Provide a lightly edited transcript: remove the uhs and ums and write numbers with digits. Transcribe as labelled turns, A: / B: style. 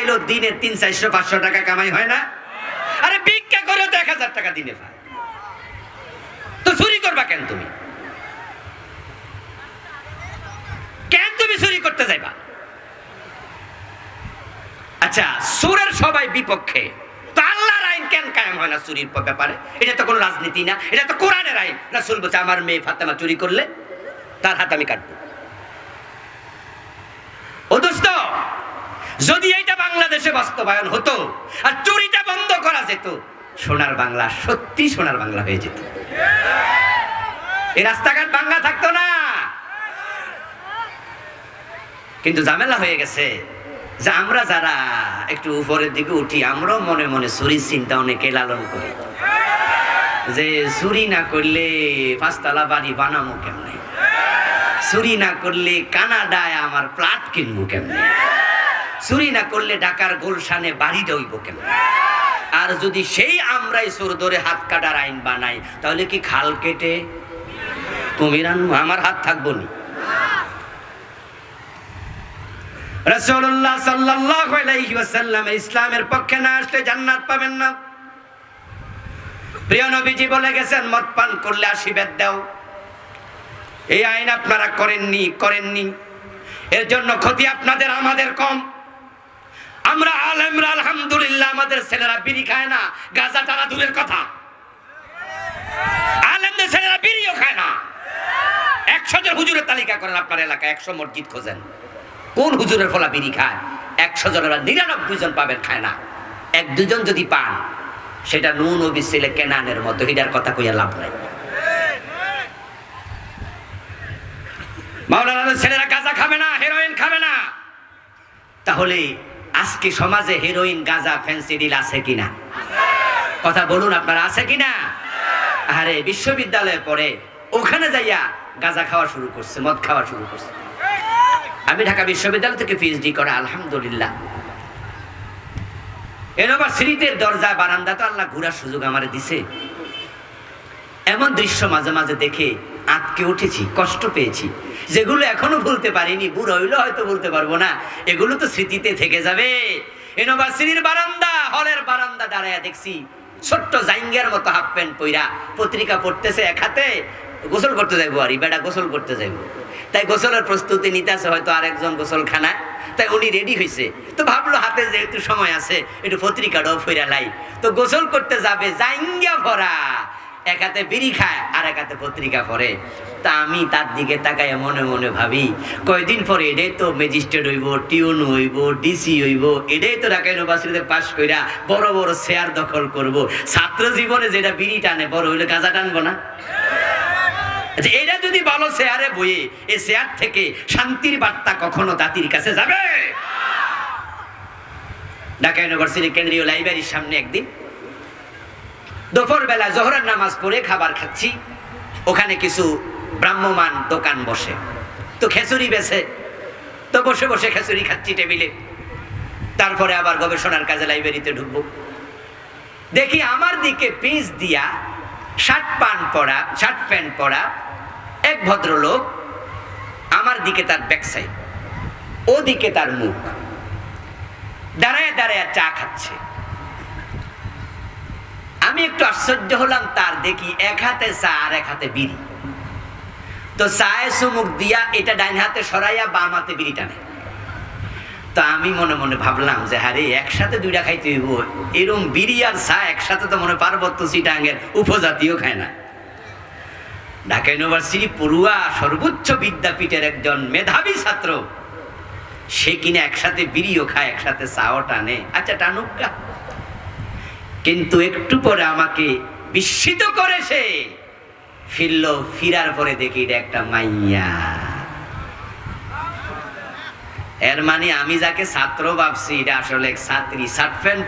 A: খাইলো দিনে 300-400-500 টাকা কামাই হয় না? আরে ভিক্ষা করে তো 1000 টাকা দিনে পায়, তো চুরি করবা কেন তুমি? কেন তুমি চুরি করতে যাইবা? আচ্ছা, সুরের সবাই বিপক্ষে, তো আল্লাহর আইন কেন কায়েম হয় না চুরির ব্যাপারে? এটা তো কোনো রাজনীতি না, এটা তো কোরআনের আইন। রাসূল বলছে আমার মেয়ে ফাতেমা চুরি করলে তার হাত আমি কাটবো। ও দোস্ত, যদি এইটা বাংলাদেশে বাস্তবায়ন হতো আর চুরিটা বন্ধ করা যেত, সোনার বাংলা সত্যি সোনার বাংলা হয়ে যেত। এই রাস্তাঘাট ভাঙা থাকতো না। কিন্তু ঝামেলা হয়ে গেছে যে আমরা যারা একটু উপরের দিকে উঠি, আমরাও মনে মনে চুরির চিন্তা অনেকে লালন করি, যে চুরি না করলে 5 তলা বাড়ি বানাবো কেমনে, চুরি না করলে কানাডায় আমার প্লট কিনবো কেমনে, চুরি না করলে ঢাকার গুলশানে বাড়ি দইব কেমনে। আর যদি সেই আমরাই চোর ধরে হাত কাটার আইন বানাই, তাহলে কি খাল কেটে কুমির আনবো? আমার হাত থাকবো নি? রাসূলুল্লাহ সাল্লাল্লাহু আলাইহি ওয়াসাল্লাম ইসলামের পক্ষে না আসলে জান্নাত পাবেন না। প্রিয় নবীজি বলে গেছেন, মদ পান করলে 80 বেত দাও। এই আইন আপনারা করেননি, এর জন্য ক্ষতি আপনাদের আমাদের কম। আমরা আলেমরা আলহামদুলিল্লাহ, আমাদের ছেলেরা বিড়ি খায় না, গাঁজা টানা দূরের কথা, আলেমদের ছেলেরা বিড়িও খায় না। 100 জন হুজুরের তালিকা করেন আপনার এলাকায়, 100 মসজিদ খোঁজেন, কোন হুজুরের ফলা বিড়ি খায়? 100 জনের 99 জন পাবেন খায় না। 1-2 জন যদি পান, সেটা নূহ নবীর ছেলে কেনানের মতো, এটার কথা কইয়া লাভ নাই। মাওলানাদের ছেলেরা গাঁজা খাবে না, হেরোইন খাবে না। তাহলে আজকে সমাজে হেরোইন, গাঁজা, ফেন্সিডিল আছে কিনা? কথা বলুন, আপনারা আছে কিনা? আরে বিশ্ববিদ্যালয়ে পড়ে ওখানে যাইয়া গাঁজা খাওয়া শুরু করছে, মদ খাওয়া শুরু করছে। আমি ঢাকা বিশ্ববিদ্যালয় থেকে পিএইচডি করা, আলহামদুলিল্লাহ। ইউনিভার্সিটির দরজা বারান্দা তো আল্লাহ ঘোরার সুযোগ আমারে দিছে। এমন দৃশ্য মাঝে মাঝে দেখে আঁতকে উঠেছি, কষ্ট পেয়েছি, যেগুলো এখনো ভুলতে পারিনি। বুড়ো হইলে হয়তো বলতে পারবো না, এগুলো তো স্মৃতিতে থেকে যাবে। ইউনিভার্সিটির বারান্দা, হলের বারান্দা দাঁড়ায় দেখছি ছোট্ট জাইঙ্গার মতো হাফ প্যান্ট পইরা পত্রিকা পড়তেছে, এক হাতে গোসল করতে যাইবো, আর বেটা গোসল করতে যাইবো, তাই গোসলের প্রস্তুতি নিতে আছে হয়তো আরেকজন গোসলখানায়, তাই উনি রেডি হয়েছে। তো ভাবলো হাতে যেহেতু সময় আছে, একটু পত্রিকাটাও ফিরা লাই। তো গোসল করতে যাবে, জাইঙ্গা ভরা, এক হাতে বিড়ি খায় আর এক হাতে পত্রিকা পড়ে। তা আমি তার দিকে তাকাই মনে মনে ভাবি, কয়দিন পরে এটাই তো ম্যাজিস্ট্রেট হইব, টিউন হইব, ডিসি হইব, এটাই তো ঢাকা ইউনিভার্সিটিতে পাশ কইরা বড় বড় চেয়ার দখল করব। ছাত্র জীবনে যেটা বিড়ি টানে, বড় হইলে গাঁজা টানবো না? আচ্ছা, এটা যদি ভালো চেয়ারে বইয়ে, এই চেয়ার থেকে শান্তির বার্তা কখনো জাতির কাছে যাবে? ঢাকা ইউনিভার্সিটি কেন্দ্রীয় লাইব্রেরির সামনে একদিন দুপুর বেলা জোহরের নামাজ পড়ে খাবার খাচ্ছি, ওখানে কিছু ব্রাহ্মমান দোকান বসে, তো খেচুড়ি বেছে, তো বসে বসে খেচুড়ি খাচ্ছি টেবিলে। তারপরে আবার গবেষণার কাজে লাইব্রেরিতে ঢুকবো, দেখি আমার দিকে পিচ দিয়া শার্ট প্যান্ট পরা এক ভদ্রলোক, আমার দিকে তার ব্যাক সাইড, ওদিকে তার মুখ, দাঁড়ায় দাঁড়ায় চা খাচ্ছে। আমি একটু আশ্চর্য হলাম, তার দেখি এক হাতে চা আর এক হাতে বিড়ি। তো চায়ে চুমুক দিয়া এটা ডাইন হাতে সরাইয়া বাম হাতে বিড়ি টানে। তো আমি মনে মনে ভাবলাম যে হারে, একসাথে দুইটা খাইতে হইব, এরম বিড়ি আর চা একসাথে তো মনে পার্বত্য চিটাঙ্গের উপজাতীয় খায় না। ঢাকা ইউনিভার্সিটি পড়ুয়া, সর্বোচ্চ বিদ্যাপীঠের একজন মেধাবী ছাত্র, সে কিনা একসাথে বিড়িও খায়, একসাথে চাও টানে। আচ্ছা, টানুক গা। কিন্তু একটু পরে আমাকে বিস্মিত করে সে ফিরলো, ফিরার পরে দেখি এটা একটা মাইয়া। এর মানে আমি যাকে ছাত্র ভাবছি, এটা আসলে ছাত্রী, শার্ট প্যান্ট